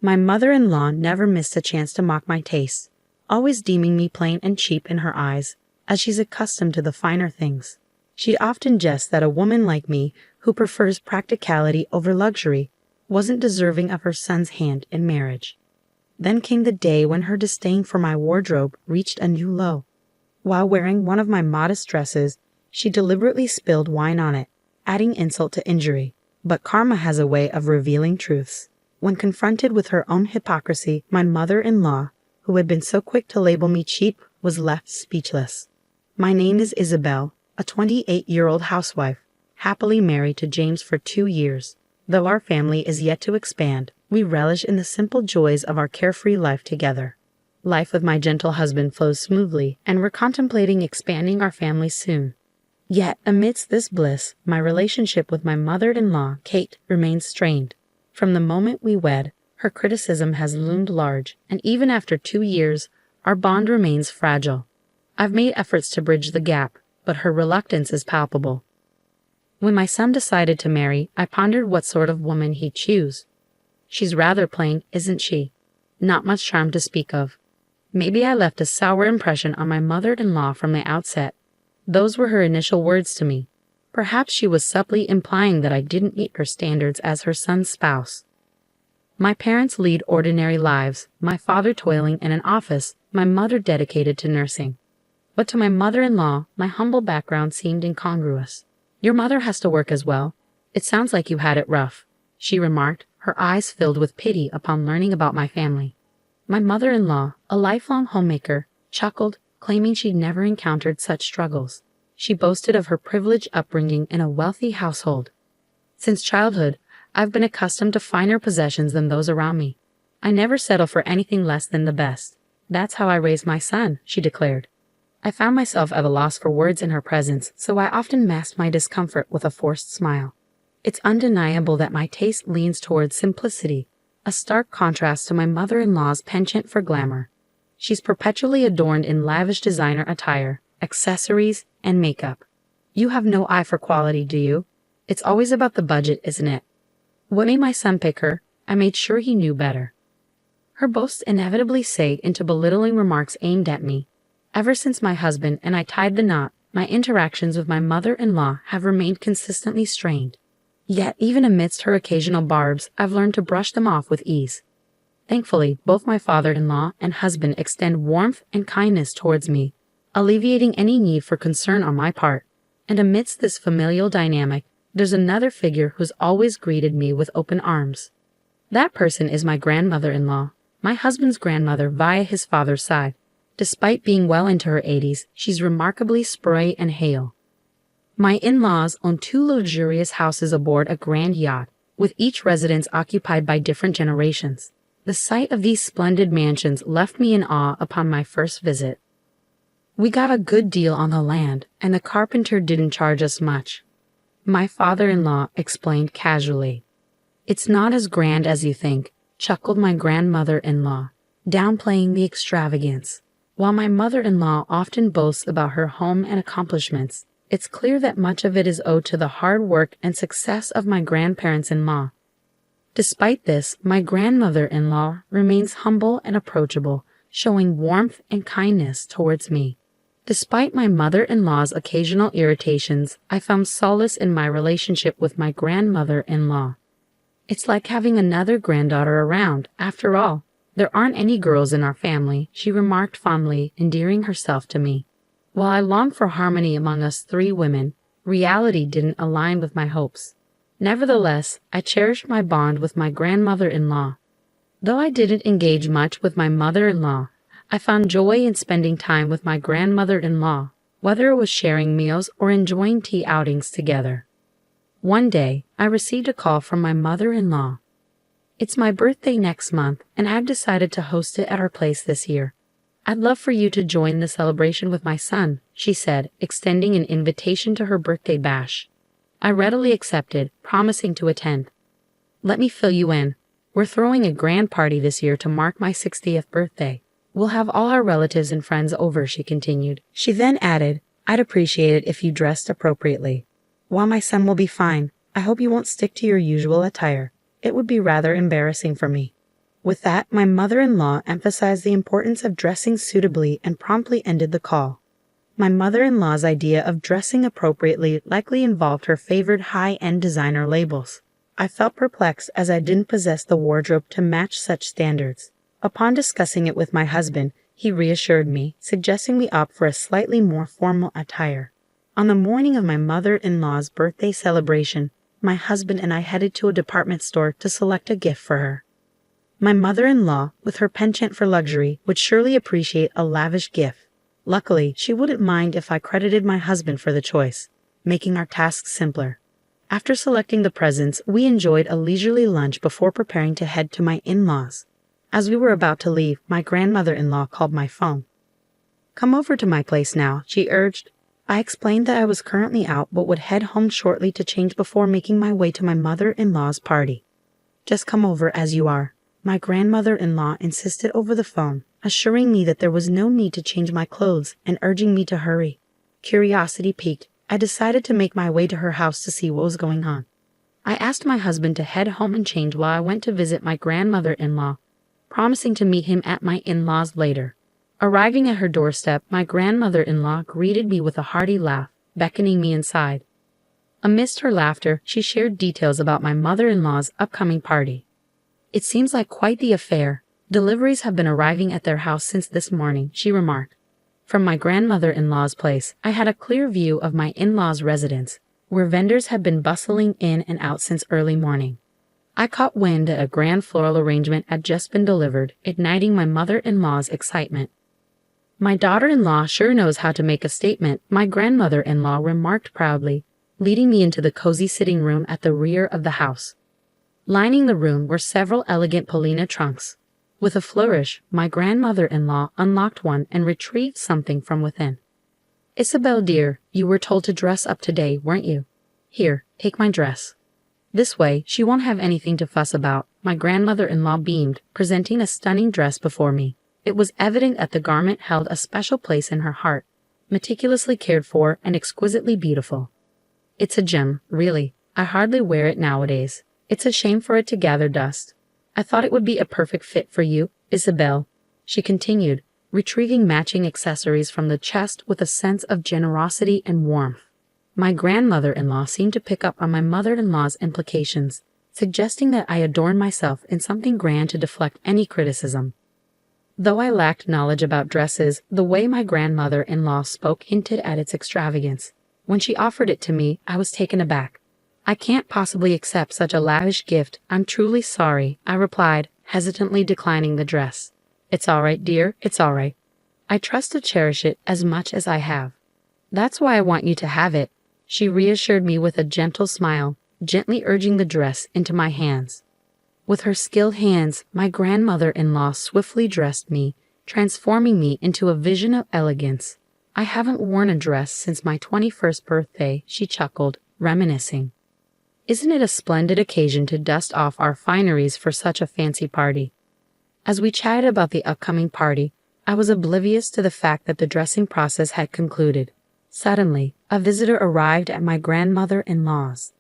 My mother-in-law never missed a chance to mock my tastes, always deeming me plain and cheap in her eyes, as she's accustomed to the finer things. She'd often jest that a woman like me, who prefers practicality over luxury, wasn't deserving of her son's hand in marriage. Then came the day when her disdain for my wardrobe reached a new low. While wearing one of my modest dresses, she deliberately spilled wine on it, adding insult to injury. But karma has a way of revealing truths. When confronted with her own hypocrisy, my mother-in-law, who had been so quick to label me cheap, was left speechless. My name is Isabel, a 28-year-old housewife, happily married to James for 2 years. Though our family is yet to expand, we relish in the simple joys of our carefree life together. Life with my gentle husband flows smoothly, and we're contemplating expanding our family soon. Yet, amidst this bliss, my relationship with my mother-in-law, Kate, remains strained. From the moment we wed, her criticism has loomed large, and even after 2 years, our bond remains fragile. I've made efforts to bridge the gap, but her reluctance is palpable. When my son decided to marry, I pondered what sort of woman he'd choose. She's rather plain, isn't she? Not much charm to speak of. Maybe I left a sour impression on my mother-in-law from the outset. Those were her initial words to me. Perhaps she was subtly implying that I didn't meet her standards as her son's spouse. My parents lead ordinary lives, my father toiling in an office, my mother dedicated to nursing. But to my mother-in-law, my humble background seemed incongruous. "Your mother has to work as well. It sounds like you had it rough," she remarked, her eyes filled with pity upon learning about my family. My mother-in-law, a lifelong homemaker, chuckled, claiming she'd never encountered such struggles. She boasted of her privileged upbringing in a wealthy household. "Since childhood, I've been accustomed to finer possessions than those around me. I never settle for anything less than the best. That's how I raised my son," she declared. I found myself at a loss for words in her presence, so I often masked my discomfort with a forced smile. It's undeniable that my taste leans towards simplicity, a stark contrast to my mother-in-law's penchant for glamour. She's perpetually adorned in lavish designer attire, accessories, and makeup. You have no eye for quality, do you? It's always about the budget, isn't it? What made my son pick her? I made sure he knew better. Her boasts inevitably sag into belittling remarks aimed at me. Ever since my husband and I tied the knot, my interactions with my mother-in-law have remained consistently strained. Yet, even amidst her occasional barbs, I've learned to brush them off with ease. Thankfully, both my father-in-law and husband extend warmth and kindness towards me, alleviating any need for concern on my part. And amidst this familial dynamic, there's another figure who's always greeted me with open arms. That person is my grandmother-in-law, my husband's grandmother via his father's side. Despite being well into her 80s, she's remarkably spry and hale. My in-laws own 2 luxurious houses aboard a grand yacht, with each residence occupied by different generations. The sight of these splendid mansions left me in awe upon my first visit. We got a good deal on the land, and the carpenter didn't charge us much, my father-in-law explained casually. "It's not as grand as you think," chuckled my grandmother-in-law, downplaying the extravagance. While my mother-in-law often boasts about her home and accomplishments, it's clear that much of it is owed to the hard work and success of my grandparents-in-law. Despite this, my grandmother-in-law remains humble and approachable, showing warmth and kindness towards me. Despite my mother-in-law's occasional irritations, I found solace in my relationship with my grandmother-in-law. It's like having another granddaughter around, after all. "There aren't any girls in our family," she remarked fondly, endearing herself to me. While I longed for harmony among us 3 women, reality didn't align with my hopes. Nevertheless, I cherished my bond with my grandmother-in-law. Though I didn't engage much with my mother-in-law, I found joy in spending time with my grandmother-in-law, whether it was sharing meals or enjoying tea outings together. One day, I received a call from my mother-in-law. "It's my birthday next month, and I've decided to host it at our place this year. I'd love for you to join the celebration with my son," she said, extending an invitation to her birthday bash. I readily accepted, promising to attend. "Let me fill you in. We're throwing a grand party this year to mark my 60th birthday. We'll have all our relatives and friends over," she continued. She then added, "I'd appreciate it if you dressed appropriately. While my son will be fine, I hope you won't stick to your usual attire. It would be rather embarrassing for me." With that, my mother-in-law emphasized the importance of dressing suitably and promptly ended the call. My mother-in-law's idea of dressing appropriately likely involved her favored high-end designer labels. I felt perplexed as I didn't possess the wardrobe to match such standards. Upon discussing it with my husband, he reassured me, suggesting we opt for a slightly more formal attire. On the morning of my mother-in-law's birthday celebration, my husband and I headed to a department store to select a gift for her. My mother-in-law, with her penchant for luxury, would surely appreciate a lavish gift. Luckily, she wouldn't mind if I credited my husband for the choice, making our tasks simpler. After selecting the presents, we enjoyed a leisurely lunch before preparing to head to my in-laws. As we were about to leave, my grandmother-in-law called my phone. "Come over to my place now," she urged. I explained that I was currently out but would head home shortly to change before making my way to my mother-in-law's party. "Just come over as you are," my grandmother-in-law insisted over the phone, assuring me that there was no need to change my clothes and urging me to hurry. Curiosity piqued, I decided to make my way to her house to see what was going on. I asked my husband to head home and change while I went to visit my grandmother-in-law, promising to meet him at my in-laws later. Arriving at her doorstep, my grandmother-in-law greeted me with a hearty laugh, beckoning me inside. Amidst her laughter, she shared details about my mother-in-law's upcoming party. "It seems like quite the affair. Deliveries have been arriving at their house since this morning," she remarked. From my grandmother-in-law's place, I had a clear view of my in-laws' residence, where vendors had been bustling in and out since early morning. I caught wind that a grand floral arrangement had just been delivered, igniting my mother-in-law's excitement. "My daughter-in-law sure knows how to make a statement," my grandmother-in-law remarked proudly, leading me into the cozy sitting room at the rear of the house. Lining the room were several elegant Polina trunks. With a flourish, my grandmother-in-law unlocked one and retrieved something from within. "Isabel dear, you were told to dress up today, weren't you? Here, take my dress. This way, she won't have anything to fuss about," my grandmother-in-law beamed, presenting a stunning dress before me. It was evident that the garment held a special place in her heart, meticulously cared for and exquisitely beautiful. "It's a gem, really. I hardly wear it nowadays. It's a shame for it to gather dust. I thought it would be a perfect fit for you, Isabel," she continued, retrieving matching accessories from the chest with a sense of generosity and warmth. My grandmother-in-law seemed to pick up on my mother-in-law's implications, suggesting that I adorn myself in something grand to deflect any criticism. Though I lacked knowledge about dresses, the way my grandmother-in-law spoke hinted at its extravagance. When she offered it to me, I was taken aback. "I can't possibly accept such a lavish gift. I'm truly sorry," I replied, hesitantly declining the dress. "It's all right, dear, it's all right. I trust to cherish it as much as I have. That's why I want you to have it," she reassured me with a gentle smile, gently urging the dress into my hands. With her skilled hands, my grandmother-in-law swiftly dressed me, transforming me into a vision of elegance. "I haven't worn a dress since my 21st birthday," she chuckled, reminiscing. "Isn't it a splendid occasion to dust off our fineries for such a fancy party?" As we chatted about the upcoming party, I was oblivious to the fact that the dressing process had concluded. Suddenly, a visitor arrived at my grandmother-in-law's.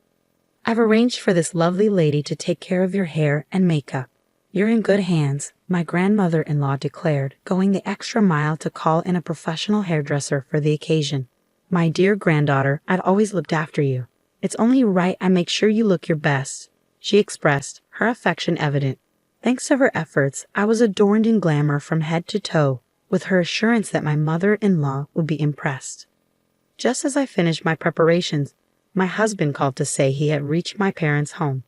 "I've arranged for this lovely lady to take care of your hair and makeup. You're in good hands," my grandmother-in-law declared, going the extra mile to call in a professional hairdresser for the occasion. "My dear granddaughter, I've always looked after you. It's only right I make sure you look your best," she expressed, her affection evident. Thanks to her efforts, I was adorned in glamour from head to toe, with her assurance that my mother-in-law would be impressed. Just as I finished my preparations, my husband called to say he had reached my parents' home.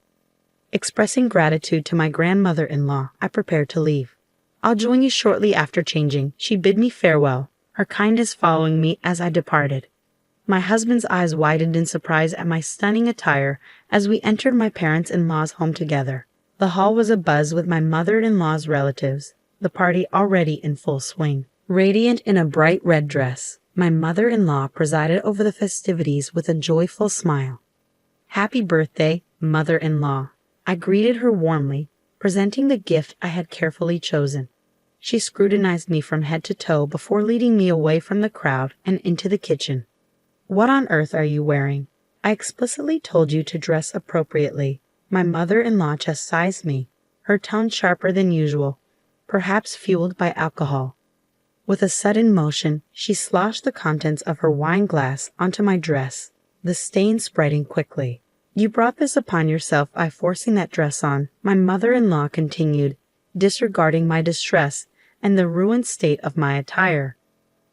Expressing gratitude to my grandmother-in-law, I prepared to leave. "I'll join you shortly after changing," she bid me farewell, her kindness following me as I departed. My husband's eyes widened in surprise at my stunning attire as we entered my parents-in-law's home together. The hall was abuzz with my mother-in-law's relatives, the party already in full swing. Radiant in a bright red dress, my mother-in-law presided over the festivities with a joyful smile. "Happy birthday, mother-in-law," I greeted her warmly, presenting the gift I had carefully chosen. She scrutinized me from head to toe before leading me away from the crowd and into the kitchen. "What on earth are you wearing? I explicitly told you to dress appropriately," my mother-in-law chastised me, her tone sharper than usual, perhaps fueled by alcohol. With a sudden motion, she sloshed the contents of her wine glass onto my dress, the stain spreading quickly. "You brought this upon yourself by forcing that dress on," my mother-in-law continued, disregarding my distress and the ruined state of my attire.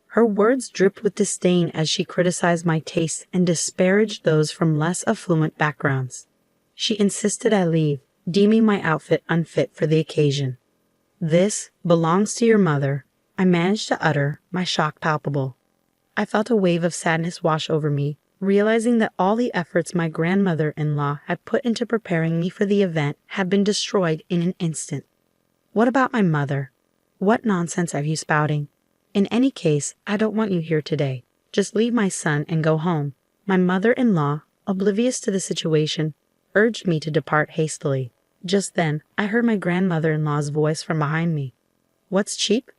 Her words dripped with disdain as she criticized my tastes and disparaged those from less affluent backgrounds. She insisted I leave, deeming my outfit unfit for the occasion. "This belongs to your mother," I managed to utter, my shock palpable. I felt a wave of sadness wash over me, realizing that all the efforts my grandmother-in-law had put into preparing me for the event had been destroyed in an instant. "What about my mother? What nonsense are you spouting? In any case, I don't want you here today. Just leave my son and go home." My mother-in-law, oblivious to the situation, urged me to depart hastily. Just then, I heard my grandmother-in-law's voice from behind me. "What's cheap?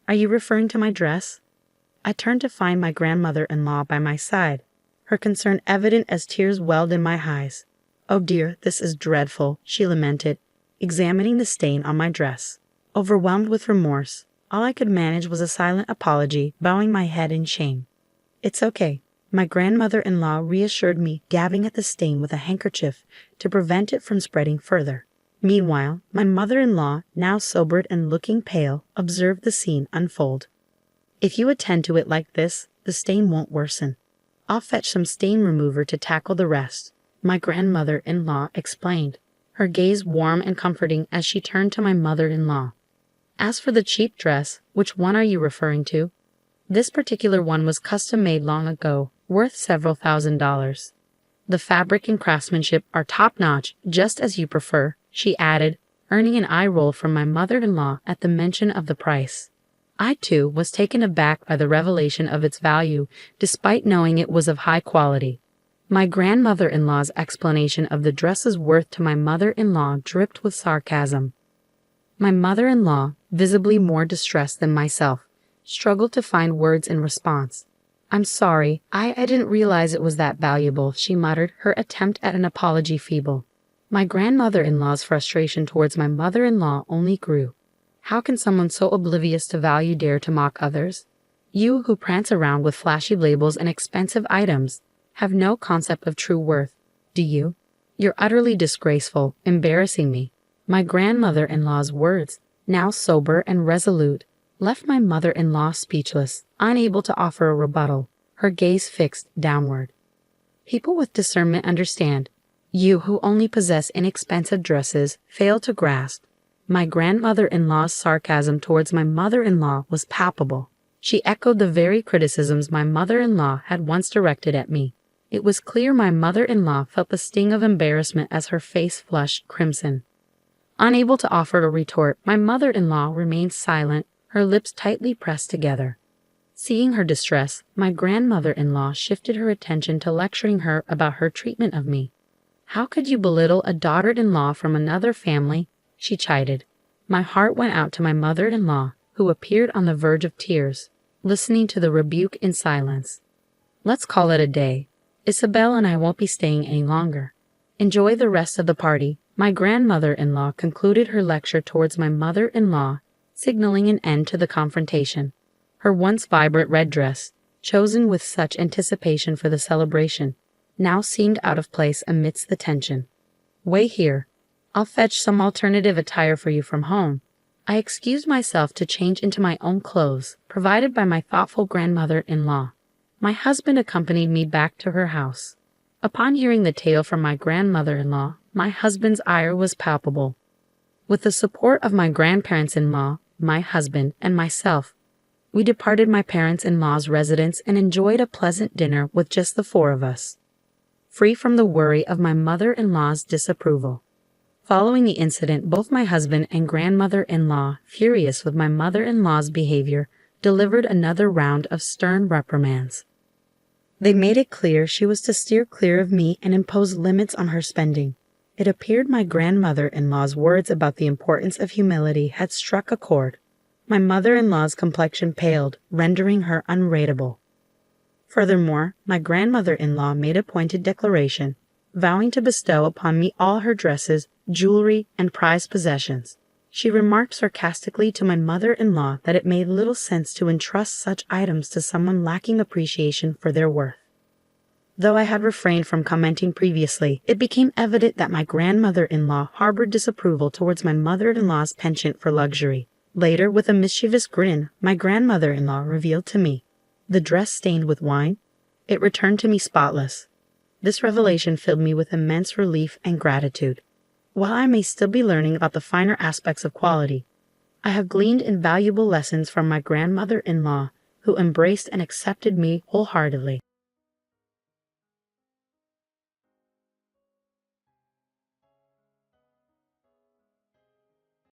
Are you referring to my dress?" I turned to find my grandmother-in-law by my side, her concern evident as tears welled in my eyes. "Oh dear, this is dreadful," she lamented, examining the stain on my dress. Overwhelmed with remorse, all I could manage was a silent apology, bowing my head in shame. "It's okay," my grandmother-in-law reassured me, dabbing at the stain with a handkerchief to prevent it from spreading further. Meanwhile, my mother-in-law, now sobered and looking pale, observed the scene unfold. "If you attend to it like this, the stain won't worsen. I'll fetch some stain remover to tackle the rest," my grandmother-in-law explained, her gaze warm and comforting as she turned to my mother-in-law. "As for the cheap dress, which one are you referring to?" "This particular one was custom-made long ago, worth several $1,000s. The fabric and craftsmanship are top-notch, just as you prefer," she added, earning an eye roll from my mother-in-law at the mention of the price. I, too, was taken aback by the revelation of its value, despite knowing it was of high quality. My grandmother-in-law's explanation of the dress's worth to my mother-in-law dripped with sarcasm. My mother-in-law, visibly more distressed than myself, struggled to find words in response. "I'm sorry, I didn't realize it was that valuable," she muttered, her attempt at an apology feeble. My grandmother-in-law's frustration towards my mother-in-law only grew. How can someone so oblivious to value dare to mock others? You who prance around with flashy labels and expensive items have no concept of true worth, do you? You're utterly disgraceful, embarrassing me." My grandmother-in-law's words, now sober and resolute, left my mother-in-law speechless, unable to offer a rebuttal, her gaze fixed downward. People with discernment understand. You who only possess inexpensive dresses fail to grasp. My grandmother-in-law's sarcasm towards my mother-in-law was palpable. She echoed the very criticisms my mother-in-law had once directed at me. It was clear my mother-in-law felt the sting of embarrassment as her face flushed crimson. Unable to offer a retort, my mother-in-law remained silent, her lips tightly pressed together. Seeing her distress, my grandmother-in-law shifted her attention to lecturing her about her treatment of me. "How could you belittle a daughter-in-law from another family?" she chided. My heart went out to my mother-in-law, who appeared on the verge of tears, listening to the rebuke in silence. "Let's call it a day. Isabel and I won't be staying any longer. Enjoy the rest of the party." My grandmother-in-law concluded her lecture towards my mother-in-law, signaling an end to the confrontation. Her once vibrant red dress, chosen with such anticipation for the celebration, now seemed out of place amidst the tension. "Wait here. I'll fetch some alternative attire for you from home." I excused myself to change into my own clothes, provided by my thoughtful grandmother-in-law. My husband accompanied me back to her house. Upon hearing the tale from my grandmother-in-law, my husband's ire was palpable. With the support of my grandparents-in-law, my husband, and myself, we departed my parents-in-law's residence and enjoyed a pleasant dinner with just the four of us, free from the worry of my mother-in-law's disapproval. Following the incident, both my husband and grandmother-in-law, furious with my mother-in-law's behavior, delivered another round of stern reprimands. They made it clear she was to steer clear of me and impose limits on her spending. It appeared my grandmother-in-law's words about the importance of humility had struck a chord. My mother-in-law's complexion paled, rendering her unrateable. Furthermore, my grandmother-in-law made a pointed declaration, vowing to bestow upon me all her dresses jewelry, and prized possessions. She remarked sarcastically to my mother-in-law that it made little sense to entrust such items to someone lacking appreciation for their worth. Though I had refrained from commenting previously, it became evident that my grandmother-in-law harbored disapproval towards my mother-in-law's penchant for luxury. Later, with a mischievous grin, my grandmother-in-law revealed to me the dress stained with wine. It returned to me spotless. This revelation filled me with immense relief and gratitude. While I may still be learning about the finer aspects of quality, I have gleaned invaluable lessons from my grandmother-in-law, who embraced and accepted me wholeheartedly.